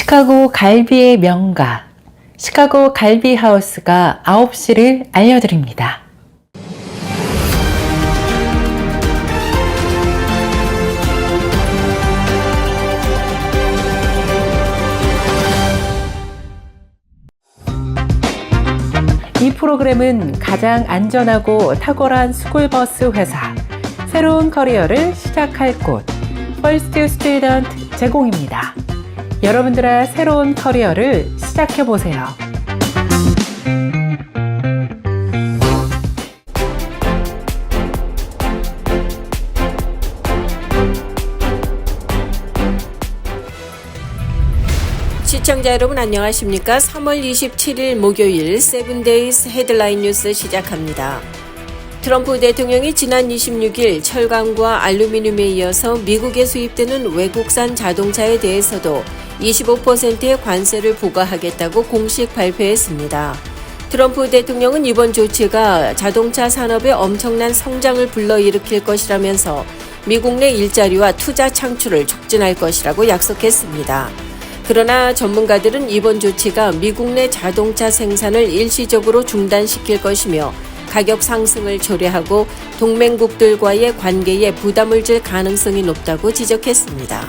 시카고 갈비의 명가, 시카고 갈비하우스가 9시를 알려드립니다. 이 프로그램은 가장 안전하고 탁월한 스쿨버스 회사, 새로운 커리어를 시작할 곳, 퍼스트 스튜던트 제공입니다. 여러분들의 새로운 커리어를 시작해보세요. 시청자 여러분 안녕하십니까? 3월 27일 목요일 세븐데이스 헤드라인 뉴스 시작합니다. 트럼프 대통령이 지난 26일 철강과 알루미늄에 이어서 미국에 수입되는 외국산 자동차에 대해서도 25%의 관세를 부과하겠다고 공식 발표했습니다. 트럼프 대통령은 이번 조치가 자동차 산업의 엄청난 성장을 불러일으킬 것이라면서 미국 내 일자리와 투자 창출을 촉진할 것이라고 약속했습니다. 그러나 전문가들은 이번 조치가 미국 내 자동차 생산을 일시적으로 중단시킬 것이며 가격 상승을 초래하고 동맹국들과의 관계에 부담을 줄 가능성이 높다고 지적했습니다.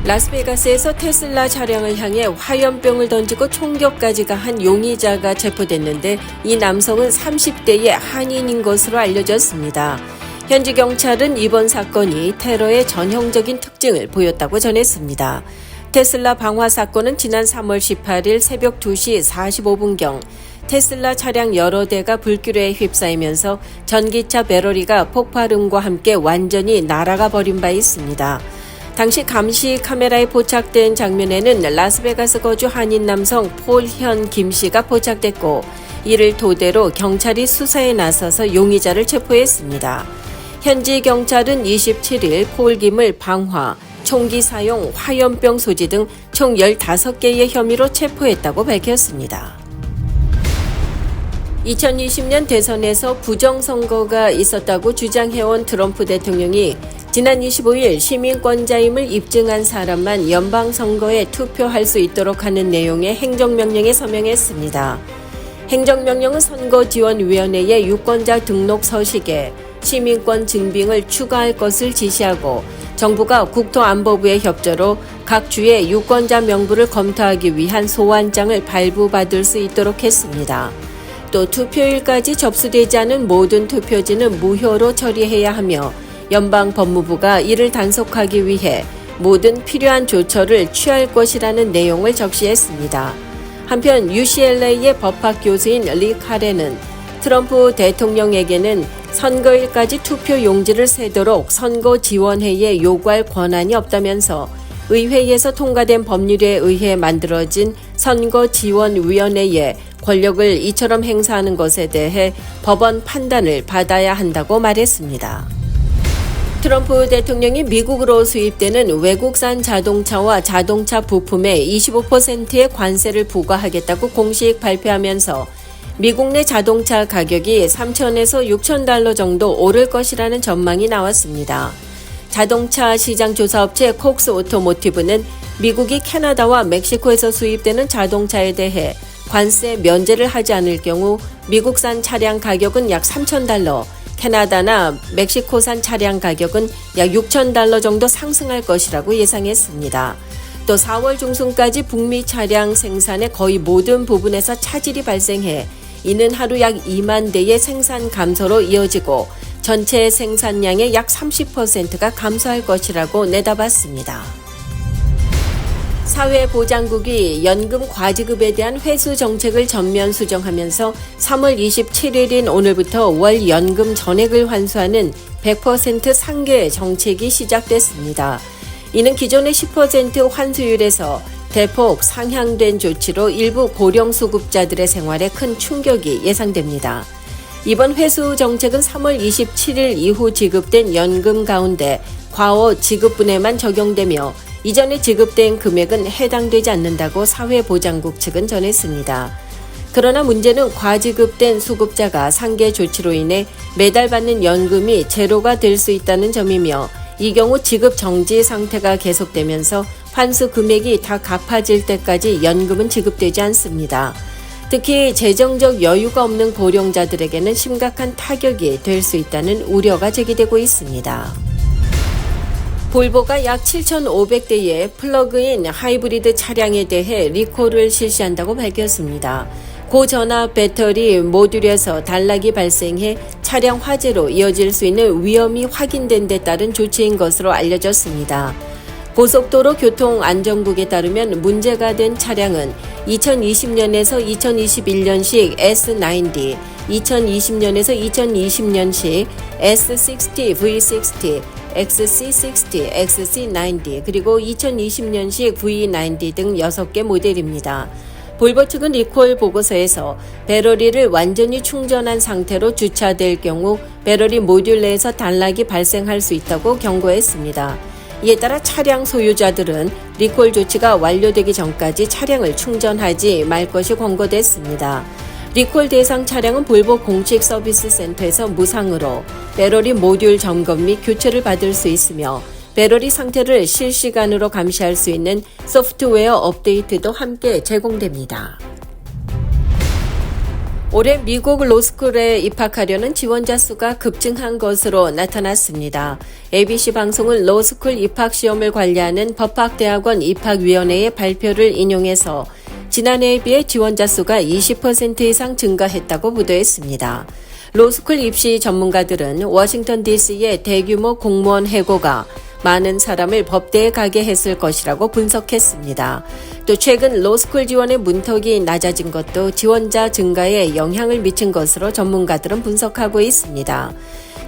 라스베가스에서 테슬라 차량을 향해 화염병을 던지고 총격까지 가한 용의자가 체포됐는데 이 남성은 30대의 한인인 것으로 알려졌습니다. 현지 경찰은 이번 사건이 테러의 전형적인 특징을 보였다고 전했습니다. 테슬라 방화 사건은 지난 3월 18일 새벽 2시 45분경 테슬라 차량 여러 대가 불길에 휩싸이면서 전기차 배터리가 폭발음과 함께 완전히 날아가 버린 바 있습니다. 당시 감시 카메라에 포착된 장면에는 라스베가스 거주 한인 남성 폴현 김 씨가 포착됐고 이를 토대로 경찰이 수사에 나서서 용의자를 체포했습니다. 현지 경찰은 27일 폴 김을 방화, 총기 사용, 화염병 소지 등 총 15개의 혐의로 체포했다고 밝혔습니다. 2020년 대선에서 부정선거가 있었다고 주장해온 트럼프 대통령이 지난 25일 시민권자임을 입증한 사람만 연방선거에 투표할 수 있도록 하는 내용의 행정명령에 서명했습니다. 행정명령은 선거지원위원회의 유권자 등록 서식에 시민권 증빙을 추가할 것을 지시하고 정부가 국토안보부의 협조로 각 주의 유권자 명부를 검토하기 위한 소환장을 발부받을 수 있도록 했습니다. 또 투표일까지 접수되지 않은 모든 투표지는 무효로 처리해야 하며 연방 법무부가 이를 단속하기 위해 모든 필요한 조처를 취할 것이라는 내용을 적시했습니다. 한편 UCLA의 법학 교수인 리 카레는 트럼프 대통령에게는 선거일까지 투표 용지를 세도록 선거지원회에 요구할 권한이 없다면서 의회에서 통과된 법률에 의해 만들어진 선거지원위원회에 권력을 이처럼 행사하는 것에 대해 법원 판단을 받아야 한다고 말했습니다. 트럼프 대통령이 미국으로 수입되는 외국산 자동차와 자동차 부품에 25%의 관세를 부과하겠다고 공식 발표하면서 미국 내 자동차 가격이 $3,000에서 $6,000 정도 오를 것이라는 전망이 나왔습니다. 자동차 시장 조사업체 콕스 오토모티브는 미국이 캐나다와 멕시코에서 수입되는 자동차에 대해 관세 면제를 하지 않을 경우 미국산 차량 가격은 약 $3,000, 캐나다나 멕시코산 차량 가격은 약 $6,000 정도 상승할 것이라고 예상했습니다. 또 4월 중순까지 북미 차량 생산의 거의 모든 부분에서 차질이 발생해 이는 하루 약 2만 대의 생산 감소로 이어지고 전체 생산량의 약 30%가 감소할 것이라고 내다봤습니다. 사회보장국이 연금 과지급에 대한 회수 정책을 전면 수정하면서 3월 27일인 오늘부터 월 연금 전액을 환수하는 100% 상계 정책이 시작됐습니다. 이는 기존의 10% 환수율에서 대폭 상향된 조치로 일부 고령수급자들의 생활에 큰 충격이 예상됩니다. 이번 회수 정책은 3월 27일 이후 지급된 연금 가운데 과오 지급분에만 적용되며 이전에 지급된 금액은 해당되지 않는다고 사회보장국 측은 전했습니다. 그러나 문제는 과지급된 수급자가 상계 조치로 인해 매달 받는 연금이 제로가 될 수 있다는 점이며 이 경우 지급 정지 상태가 계속되면서 환수 금액이 다 갚아질 때까지 연금은 지급되지 않습니다. 특히 재정적 여유가 없는 고령자들에게는 심각한 타격이 될 수 있다는 우려가 제기되고 있습니다. 볼보가 약 7,500대의 플러그인 하이브리드 차량에 대해 리콜을 실시한다고 밝혔습니다. 고전압 배터리 모듈에서 단락이 발생해 차량 화재로 이어질 수 있는 위험이 확인된 데 따른 조치인 것으로 알려졌습니다. 고속도로 교통안전국에 따르면 문제가 된 차량은 2020년에서 2021년식 S90, 2020년에서 2020년식 S60, V60, XC60, XC90 그리고 2020년식 V90 등 6개 모델입니다. 볼보 측은 리콜 보고서에서 배터리를 완전히 충전한 상태로 주차될 경우 배터리 모듈 내에서 단락이 발생할 수 있다고 경고했습니다. 이에 따라 차량 소유자들은 리콜 조치가 완료되기 전까지 차량을 충전하지 말 것이 권고됐습니다. 리콜 대상 차량은 볼보 공식 서비스 센터에서 무상으로 배터리 모듈 점검 및 교체를 받을 수 있으며 배터리 상태를 실시간으로 감시할 수 있는 소프트웨어 업데이트도 함께 제공됩니다. 올해 미국 로스쿨에 입학하려는 지원자 수가 급증한 것으로 나타났습니다. ABC 방송은 로스쿨 입학시험을 관리하는 법학대학원 입학위원회의 발표를 인용해서 지난해에 비해 지원자 수가 20% 이상 증가했다고 보도했습니다. 로스쿨 입시 전문가들은 워싱턴 DC의 대규모 공무원 해고가 많은 사람을 법대에 가게 했을 것이라고 분석했습니다. 또 최근 로스쿨 지원의 문턱이 낮아진 것도 지원자 증가에 영향을 미친 것으로 전문가들은 분석하고 있습니다.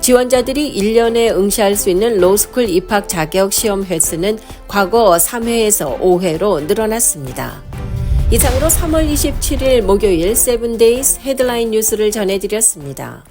지원자들이 1년에 응시할 수 있는 로스쿨 입학 자격 시험 횟수는 과거 3회에서 5회로 늘어났습니다. 이상으로 3월 27일 목요일 7days 헤드라인 뉴스를 전해드렸습니다.